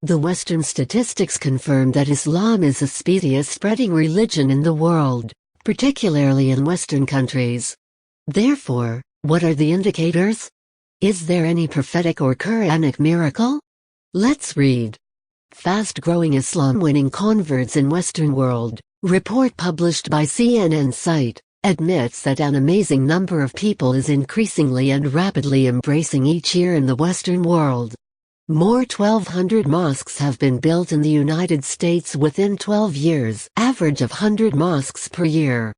The Western statistics confirm that Islam is the speediest spreading religion in the world, particularly in Western countries. Therefore, what are the indicators? Is there any prophetic or Quranic miracle? Let's read. Fast-growing Islam winning converts in Western world. Report published by CNN site admits that an amazing number of people is increasingly and rapidly embracing each year in the Western world. More 1,200 mosques have been built in the United States within 12 years, average of 100 mosques per year.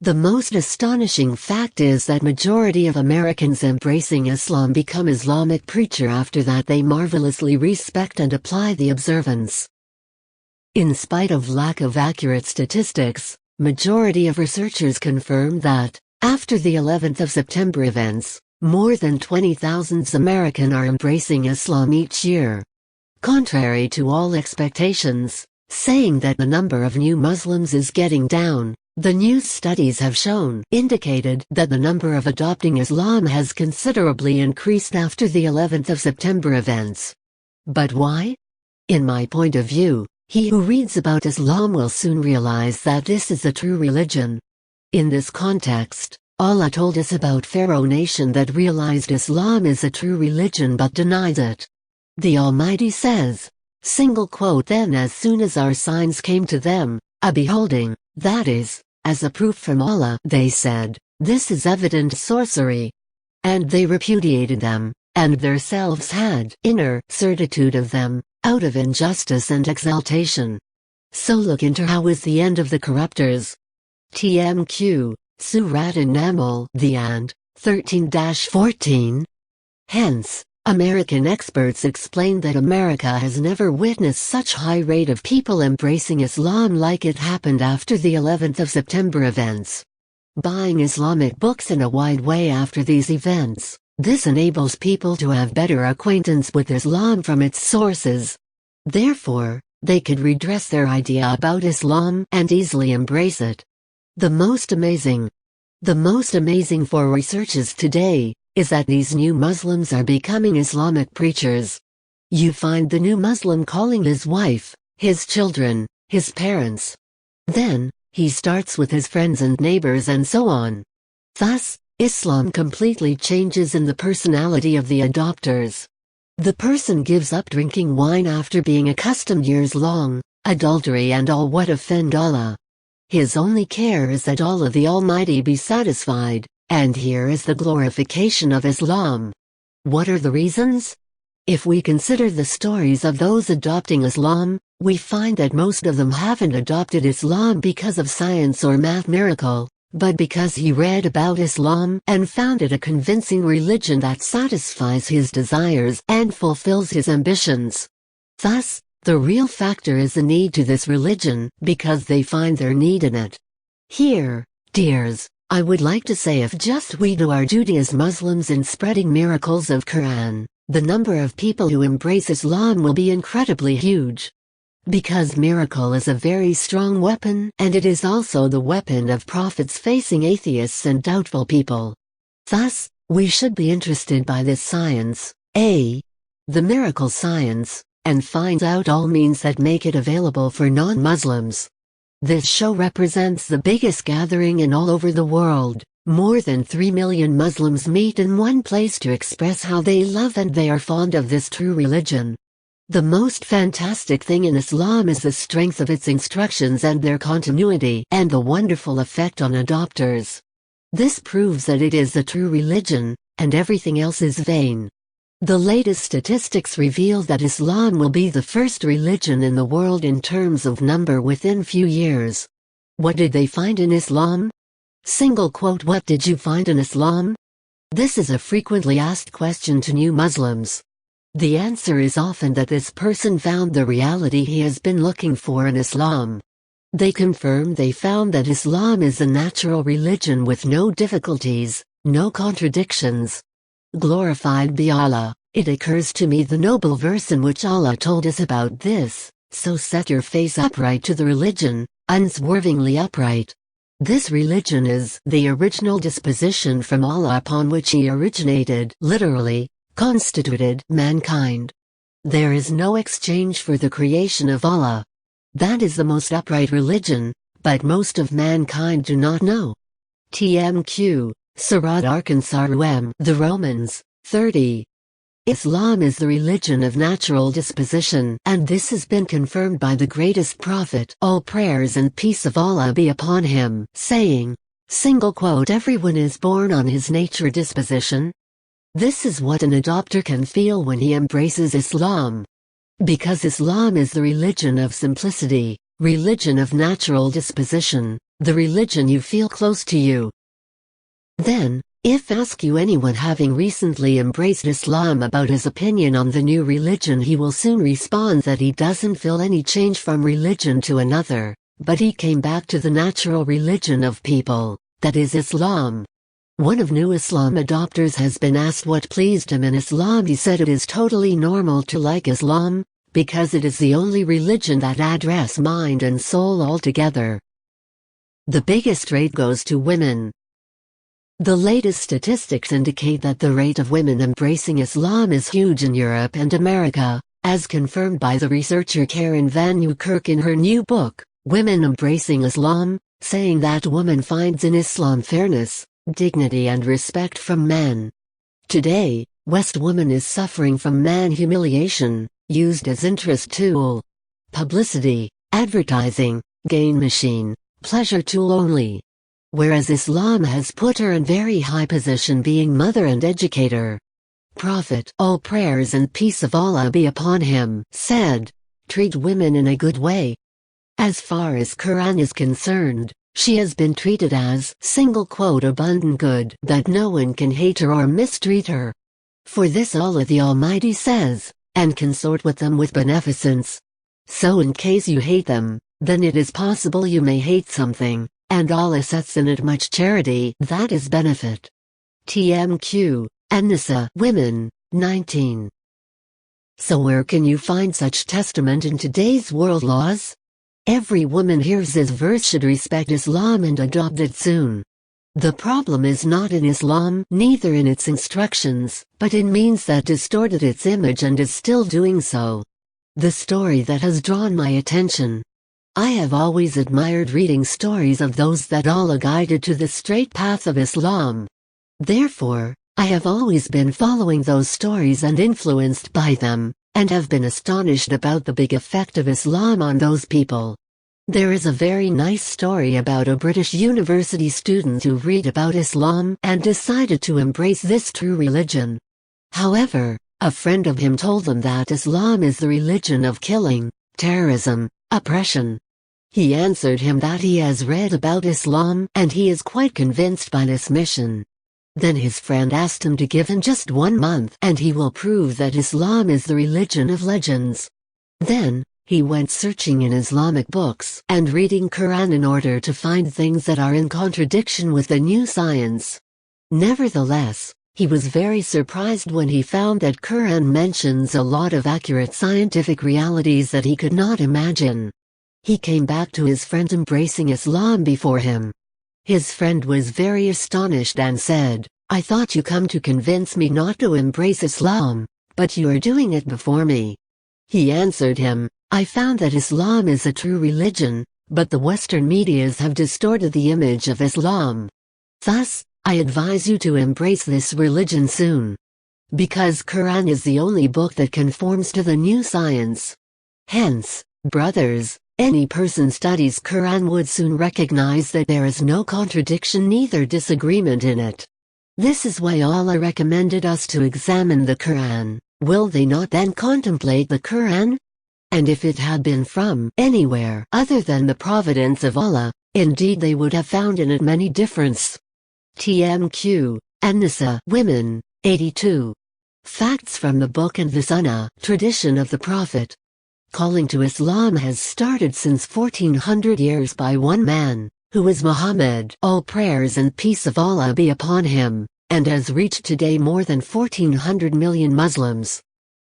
The most astonishing fact is that majority of Americans embracing Islam become Islamic preacher after that they marvelously respect and apply the observance. In spite of lack of accurate statistics, majority of researchers confirm that, after the 11th of September events, more than 20,000 Americans are embracing Islam each year. Contrary to all expectations, saying that the number of new Muslims is getting down, the news studies have indicated that the number of adopting Islam has considerably increased after the 11th of September events. But why? In my point of view, he who reads about Islam will soon realize that this is a true religion. In this context, Allah told us about Pharaoh nation that realized Islam is a true religion but denies it. The Almighty says, "Then as soon as our signs came to them, a beholding, that is, as a proof from Allah, they said, this is evident sorcery. And they repudiated them, and themselves had inner certitude of them, out of injustice and exaltation. So look into how is the end of the corruptors." TMQ, Surat An-Naml, the and 13-14. Hence, American experts explain that America has never witnessed such high rate of people embracing Islam like it happened after the 11th of September events. Buying Islamic books in a wide way after these events, this enables people to have better acquaintance with Islam from its sources. Therefore, they could redress their idea about Islam and easily embrace it. The most amazing for researchers today is that these new Muslims are becoming Islamic preachers. You find the new Muslim calling his wife, his children, his parents. Then, he starts with his friends and neighbors and so on. Thus, Islam completely changes in the personality of the adopters. The person gives up drinking wine after being accustomed years long, adultery and all what offend Allah. His only care is that Allah the Almighty be satisfied, and here is the glorification of Islam. What are the reasons? If we consider the stories of those adopting Islam, we find that most of them haven't adopted Islam because of science or math miracle, but because he read about Islam and found it a convincing religion that satisfies his desires and fulfills his ambitions. Thus, the real factor is the need to this religion because they find their need in it. Here, dears, I would like to say if just we do our duty as Muslims in spreading miracles of Quran, the number of people who embrace Islam will be incredibly huge. Because miracle is a very strong weapon and it is also the weapon of prophets facing atheists and doubtful people. Thus, we should be interested by this science, the miracle science, and find out all means that make it available for non-Muslims. This show represents the biggest gathering in all over the world. More than 3 million Muslims meet in one place to express how they love and they are fond of this true religion. The most fantastic thing in Islam is the strength of its instructions and their continuity and the wonderful effect on adopters. This proves that it is the true religion, and everything else is vain. The latest statistics reveal that Islam will be the first religion in the world in terms of number within few years. What did they find in Islam? What did you find in Islam? This is a frequently asked question to new Muslims. The answer is often that this person found the reality he has been looking for in Islam. They confirm they found that Islam is a natural religion with no difficulties, no contradictions. Glorified be Allah, it occurs to me the noble verse in which Allah told us about this, so set your face upright to the religion, unswervingly upright. This religion is the original disposition from Allah upon which He originated, literally, constituted mankind. There is no exchange for the creation of Allah. That is the most upright religion, but most of mankind do not know. TMQ, Surat Arkansas The Romans, 30. Islam is the religion of natural disposition, and this has been confirmed by the greatest prophet, all prayers and peace of Allah be upon him, saying, "Everyone is born on his nature disposition." This is what an adopter can feel when he embraces Islam. Because Islam is the religion of simplicity, religion of natural disposition, the religion you feel close to you. Then, if ask you anyone having recently embraced Islam about his opinion on the new religion, he will soon respond that he doesn't feel any change from religion to another, but he came back to the natural religion of people, that is Islam. One of new Islam adopters has been asked what pleased him in Islam. He said it is totally normal to like Islam, because it is the only religion that addresses mind and soul altogether. The biggest rate goes to women. The latest statistics indicate that the rate of women embracing Islam is huge in Europe and America, as confirmed by the researcher Karen Van Newkirk in her new book, Women Embracing Islam, saying that woman finds in Islam fairness, dignity and respect from men. Today, West woman is suffering from man humiliation, used as interest tool, publicity, advertising, gain machine, pleasure tool only. Whereas Islam has put her in very high position, being mother and educator. Prophet, all prayers and peace of Allah be upon him, said, "Treat women in a good way." As far as Quran is concerned, she has been treated as "abundant good," that no one can hate her or mistreat her. For this Allah the Almighty says, "And consort with them with beneficence." So in case you hate them, then it is possible you may hate something, and Allah sets in it much charity, that is benefit. TMQ, An-Nisa, Women, 19. So where can you find such testament in today's world laws? Every woman hears this verse should respect Islam and adopt it soon. The problem is not in Islam, neither in its instructions, but in means that distorted its image and is still doing so. The story that has drawn my attention. I have always admired reading stories of those that Allah guided to the straight path of Islam. Therefore, I have always been following those stories and influenced by them, and have been astonished about the big effect of Islam on those people. There is a very nice story about a British university student who read about Islam and decided to embrace this true religion. However, a friend of him told them that Islam is the religion of killing, terrorism, oppression. He answered him that he has read about Islam and he is quite convinced by this mission. Then his friend asked him to give him just 1 month and he will prove that Islam is the religion of legends. Then, he went searching in Islamic books and reading Quran in order to find things that are in contradiction with the new science. Nevertheless, he was very surprised when he found that Quran mentions a lot of accurate scientific realities that he could not imagine. He came back to his friend embracing Islam before him. His friend was very astonished and said, "I thought you come to convince me not to embrace Islam, but you are doing it before me." He answered him, "I found that Islam is a true religion, but the Western medias have distorted the image of Islam. Thus, I advise you to embrace this religion soon. Because Quran is the only book that conforms to the new science. Hence, brothers, any person studies Quran would soon recognize that there is no contradiction neither disagreement in it. This is why Allah recommended us to examine the Quran. Will they not then contemplate the Quran? And if it had been from anywhere other than the providence of Allah, indeed they would have found in it many differences." TMQ, An-Nisa, Women, 82. Facts from the Book and the Sunnah, Tradition of the Prophet. Calling to Islam has started since 1400 years by one man, who is Muhammad, all prayers and peace of Allah be upon him, and has reached today more than 1400 million Muslims.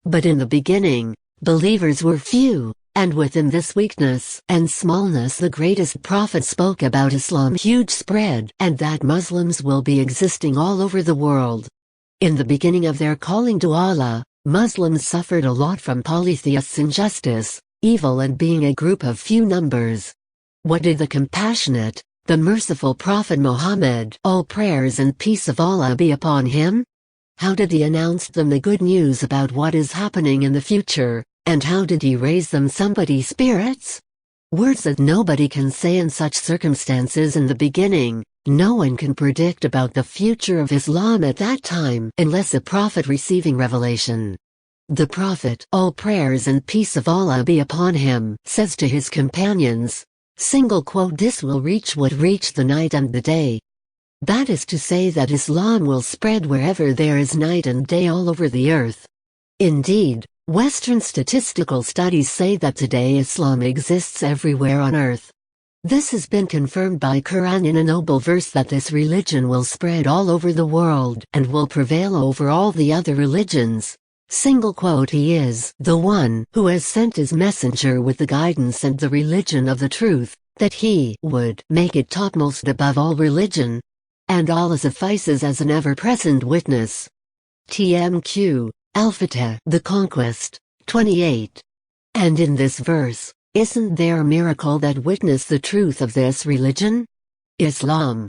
But in the beginning, believers were few, and within this weakness and smallness the greatest prophet spoke about Islam's huge spread and that Muslims will be existing all over the world. In the beginning of their calling to Allah, Muslims suffered a lot from polytheists' injustice, evil and being a group of few numbers. What did the compassionate, the merciful Prophet Muhammad, all prayers and peace of Allah be upon him? How did he announce them the good news about what is happening in the future, and how did he raise them somebody's spirits? Words that nobody can say in such circumstances in the beginning. No one can predict about the future of Islam at that time unless a prophet receiving revelation. The Prophet, all prayers and peace of Allah be upon him, says to his companions, "This will reach what reached the night and the day." That is to say that Islam will spread wherever there is night and day all over the earth. Indeed, Western statistical studies say that today Islam exists everywhere on earth. This has been confirmed by Quran in a noble verse that this religion will spread all over the world and will prevail over all the other religions. He is the one who has sent his messenger with the guidance and the religion of the truth, that he would make it topmost above all religion. And Allah suffices as an ever-present witness. TMQ, Al-Fatah, The Conquest, 28. And in this verse, isn't there a miracle that witness the truth of this religion? Islam.